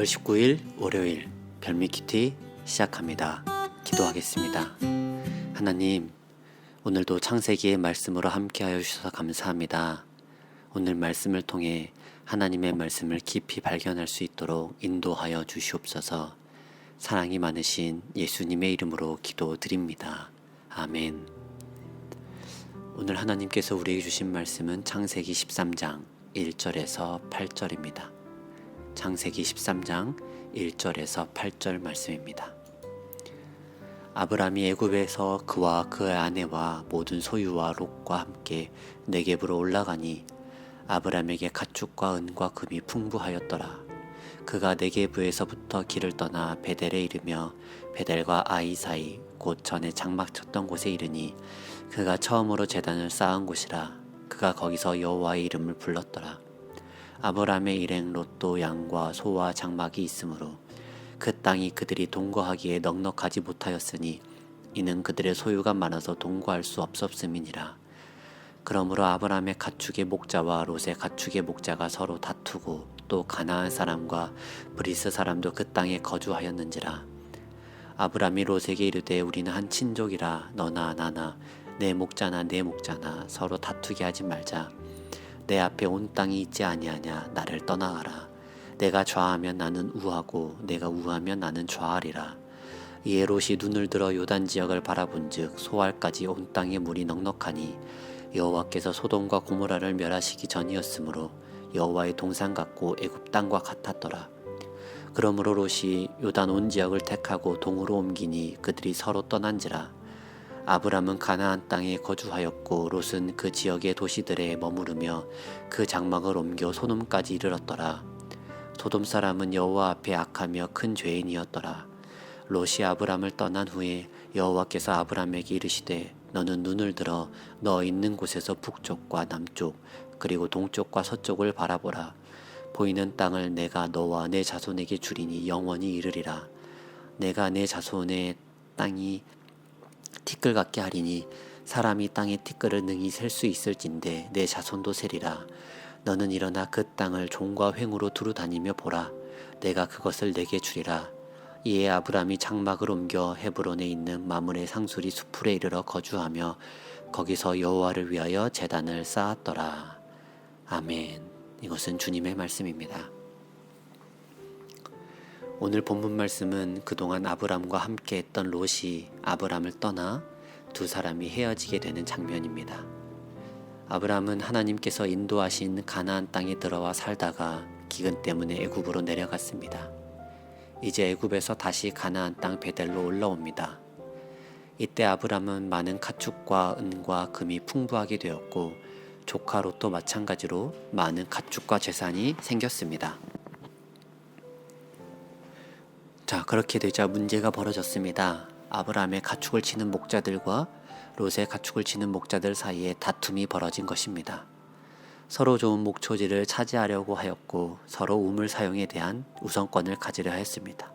9월 19일 월요일 별미큐티 시작합니다. 기도하겠습니다. 하나님, 오늘도 창세기의 말씀으로 함께하여 주셔서 감사합니다. 오늘 말씀을 통해 하나님의 말씀을 깊이 발견할 수 있도록 인도하여 주시옵소서. 사랑이 많으신 예수님의 이름으로 기도드립니다. 아멘. 오늘 하나님께서 우리에게 주신 말씀은 창세기 13장 1절에서 8절입니다. 창세기 13장 1절에서 8절 말씀입니다. 아브람이 애굽에서 그와 그의 아내와 모든 소유와 롯과 함께 네겝으로 올라가니 아브람에게 가축과 은과 금이 풍부하였더라. 그가 네겝에서부터 길을 떠나 베델에 이르며 베델과 아이 사이 곧 전에 장막 쳤던 곳에 이르니 그가 처음으로 제단을 쌓은 곳이라. 그가 거기서 여호와의 이름을 불렀더라. 아브람의 일행 롯도 양과 소와 장막이 있으므로 그 땅이 그들이 동거하기에 넉넉하지 못하였으니 이는 그들의 소유가 많아서 동거할 수 없었음이니라. 그러므로 아브람의 가축의 목자와 롯의 가축의 목자가 서로 다투고 또 가나안 사람과 브리스 사람도 그 땅에 거주하였는지라. 아브람이 롯에게 이르되 우리는 한 친족이라 너나 나나 내 목자나 내 목자나 서로 다투게 하지 말자. 내 앞에 온 땅이 있지 아니하냐. 나를 떠나가라. 내가 좌하면 나는 우하고 내가 우하면 나는 좌하리라. 이에 롯이 눈을 들어 요단 지역을 바라본즉 소알까지 온 땅에 물이 넉넉하니 여호와께서 소돔과 고모라를 멸하시기 전이었으므로 여호와의 동산 같고 애굽 땅과 같았더라. 그러므로 롯이 요단 온 지역을 택하고 동으로 옮기니 그들이 서로 떠난지라. 아브람은 가나안 땅에 거주하였고 롯은 그 지역의 도시들에 머무르며 그 장막을 옮겨 소돔까지 이르렀더라. 소돔 사람은 여호와 앞에 악하며 큰 죄인이었더라. 롯이 아브람을 떠난 후에 여호와께서 아브람에게 이르시되 너는 눈을 들어 너 있는 곳에서 북쪽과 남쪽 그리고 동쪽과 서쪽을 바라보라. 보이는 땅을 내가 너와 내 자손에게 주리니 영원히 이르리라. 내가 내 자손의 땅이 티끌 같게 하리니 사람이 땅의 티끌을 능히 셀 수 있을진데 내 자손도 세리라. 너는 일어나 그 땅을 종과 횡으로 두루 다니며 보라. 내가 그것을 내게 주리라. 이에 아브람이 장막을 옮겨 헤브론에 있는 마므레 상수리 수풀에 이르러 거주하며 거기서 여호와를 위하여 제단을 쌓았더라. 아멘. 이것은 주님의 말씀입니다. 오늘 본문 말씀은 그동안 아브람과 함께 했던 롯이 아브람을 떠나 두 사람이 헤어지게 되는 장면입니다. 아브람은 하나님께서 인도하신 가나안 땅에 들어와 살다가 기근 때문에 애굽으로 내려갔습니다. 이제 애굽에서 다시 가나안 땅 베델로 올라옵니다. 이때 아브람은 많은 가축과 은과 금이 풍부하게 되었고 조카 롯도 마찬가지로 많은 가축과 재산이 생겼습니다. 자, 그렇게 되자 문제가 벌어졌습니다. 아브람의 가축을 치는 목자들과 롯의 가축을 치는 목자들 사이에 다툼이 벌어진 것입니다. 서로 좋은 목초지를 차지하려고 하였고 서로 우물 사용에 대한 우선권을 가지려 하였습니다.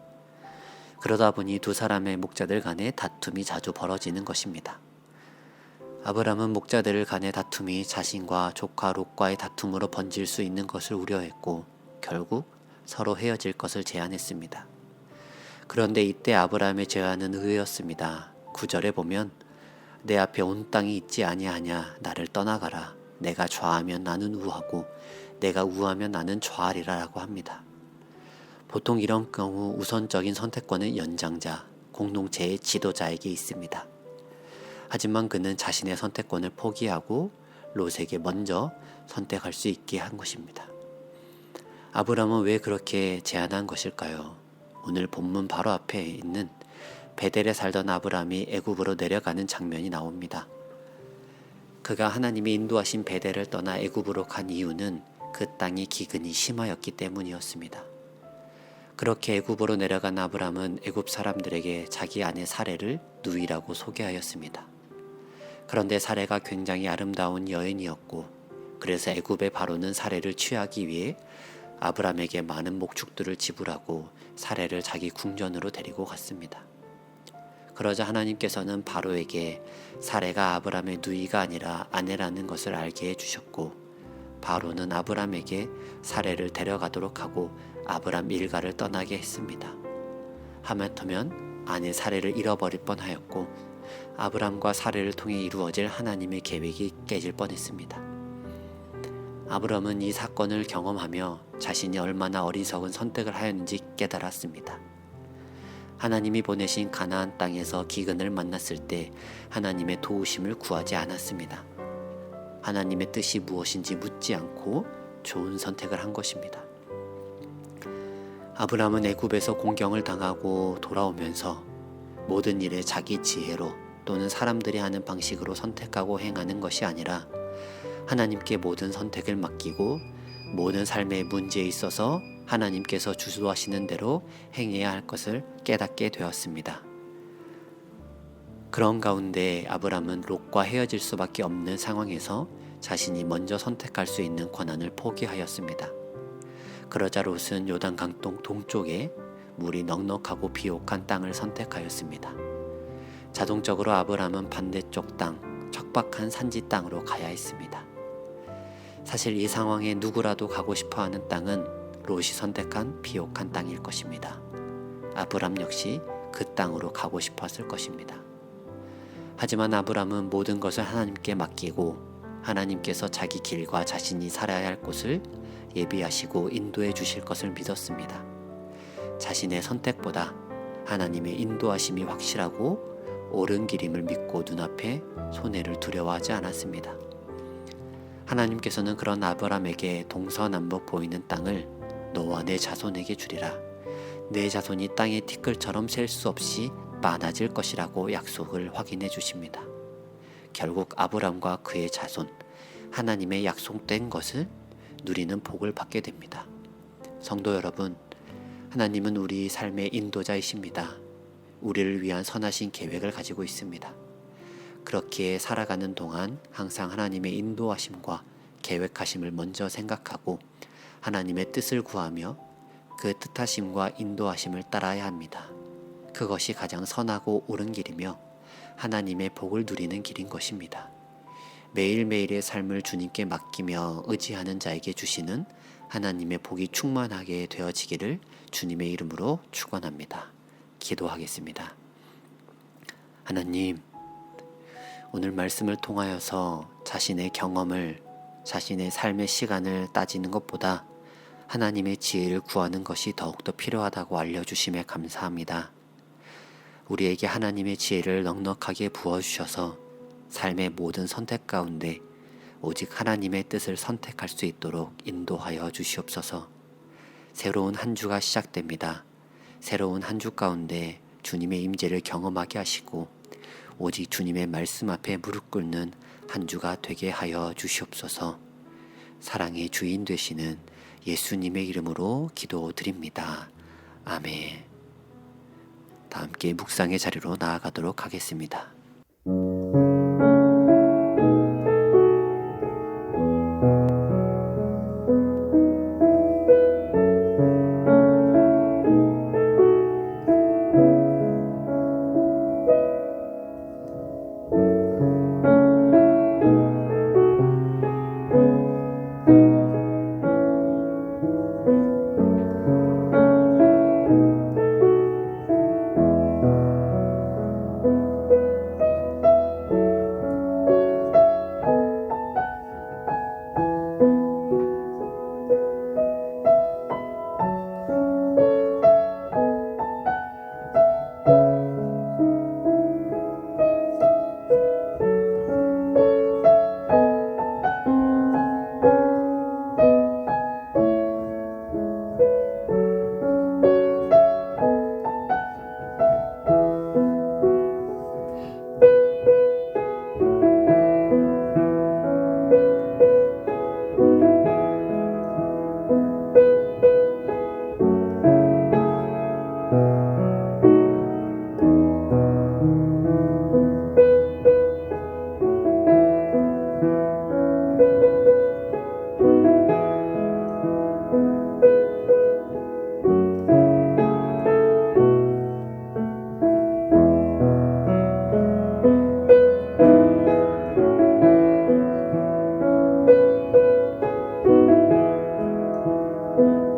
그러다 보니 두 사람의 목자들 간에 다툼이 자주 벌어지는 것입니다. 아브람은 목자들 간의 다툼이 자신과 조카 롯과의 다툼으로 번질 수 있는 것을 우려했고 결국 서로 헤어질 것을 제안했습니다. 그런데 이때 아브람의 제안은 의외였습니다. 9절에 보면 내 앞에 온 땅이 있지 아니하냐. 나를 떠나가라. 내가 좌하면 나는 우하고 내가 우하면 나는 좌하리라 라고 합니다. 보통 이런 경우 우선적인 선택권은 연장자, 공동체의 지도자에게 있습니다. 하지만 그는 자신의 선택권을 포기하고 롯에게 먼저 선택할 수 있게 한 것입니다. 아브람은 왜 그렇게 제안한 것일까요? 오늘 본문 바로 앞에 있는 베델에 살던 아브람이 애굽으로 내려가는 장면이 나옵니다. 그가 하나님이 인도하신 베델을 떠나 애굽으로 간 이유는 그 땅이 기근이 심하였기 때문이었습니다. 그렇게 애굽으로 내려간 아브람은 애굽 사람들에게 자기 아내 사레를 누이라고 소개하였습니다. 그런데 사레가 굉장히 아름다운 여인이었고 그래서 애굽의 바로는 사레를 취하기 위해 아브람에게 많은 목축들을 지불하고 사레를 자기 궁전으로 데리고 갔습니다. 그러자 하나님께서는 바로에게 사레가 아브람의 누이가 아니라 아내라는 것을 알게 해주셨고 바로는 아브람에게 사례를 데려가도록 하고 아브람 일가를 떠나게 했습니다. 하마터면 아내 사례를 잃어버릴 뻔하였고 아브람과 사례를 통해 이루어질 하나님의 계획이 깨질 뻔했습니다. 아브람은 이 사건을 경험하며 자신이 얼마나 어리석은 선택을 하였는지 깨달았습니다. 하나님이 보내신 가나안 땅에서 기근을 만났을 때 하나님의 도우심을 구하지 않았습니다. 하나님의 뜻이 무엇인지 묻지 않고 좋은 선택을 한 것입니다. 아브람은 애굽에서 공경을 당하고 돌아오면서 모든 일에 자기 지혜로 또는 사람들이 하는 방식으로 선택하고 행하는 것이 아니라 하나님께 모든 선택을 맡기고 모든 삶의 문제에 있어서 하나님께서 주도하시는 대로 행해야 할 것을 깨닫게 되었습니다. 그런 가운데 아브람은 롯과 헤어질 수밖에 없는 상황에서 자신이 먼저 선택할 수 있는 권한을 포기하였습니다. 그러자 롯은 요단강 동쪽에 물이 넉넉하고 비옥한 땅을 선택하였습니다. 자동적으로 아브람은 반대쪽 땅, 척박한 산지 땅으로 가야 했습니다. 사실 이 상황에 누구라도 가고 싶어하는 땅은 롯이 선택한 비옥한 땅일 것입니다. 아브람 역시 그 땅으로 가고 싶었을 것입니다. 하지만 아브람은 모든 것을 하나님께 맡기고 하나님께서 자기 길과 자신이 살아야 할 곳을 예비하시고 인도해 주실 것을 믿었습니다. 자신의 선택보다 하나님의 인도하심이 확실하고 옳은 길임을 믿고 눈앞에 손해를 두려워하지 않았습니다. 하나님께서는 그런 아브람에게 동서남북 보이는 땅을 너와 내 자손에게 주리라. 내 자손이 땅의 티끌처럼 셀 수 없이 많아질 것이라고 약속을 확인해 주십니다. 결국 아브람과 그의 자손, 하나님의 약속된 것을 누리는 복을 받게 됩니다. 성도 여러분, 하나님은 우리 삶의 인도자이십니다. 우리를 위한 선하신 계획을 가지고 있습니다. 그렇게 살아가는 동안 항상 하나님의 인도하심과 계획하심을 먼저 생각하고 하나님의 뜻을 구하며 그 뜻하심과 인도하심을 따라야 합니다. 그것이 가장 선하고 옳은 길이며 하나님의 복을 누리는 길인 것입니다. 매일매일의 삶을 주님께 맡기며 의지하는 자에게 주시는 하나님의 복이 충만하게 되어지기를 주님의 이름으로 축원합니다. 기도하겠습니다. 하나님, 오늘 말씀을 통하여서 자신의 경험을, 자신의 삶의 시간을 따지는 것보다 하나님의 지혜를 구하는 것이 더욱더 필요하다고 알려주심에 감사합니다. 우리에게 하나님의 지혜를 넉넉하게 부어주셔서 삶의 모든 선택 가운데 오직 하나님의 뜻을 선택할 수 있도록 인도하여 주시옵소서. 새로운 한 주가 시작됩니다. 새로운 한 주 가운데 주님의 임재를 경험하게 하시고 오직 주님의 말씀 앞에 무릎 꿇는 한 주가 되게 하여 주시옵소서. 사랑의 주인 되시는 예수님의 이름으로 기도드립니다. 아멘. 다 함께 묵상의 자리로 나아가도록 하겠습니다. 음.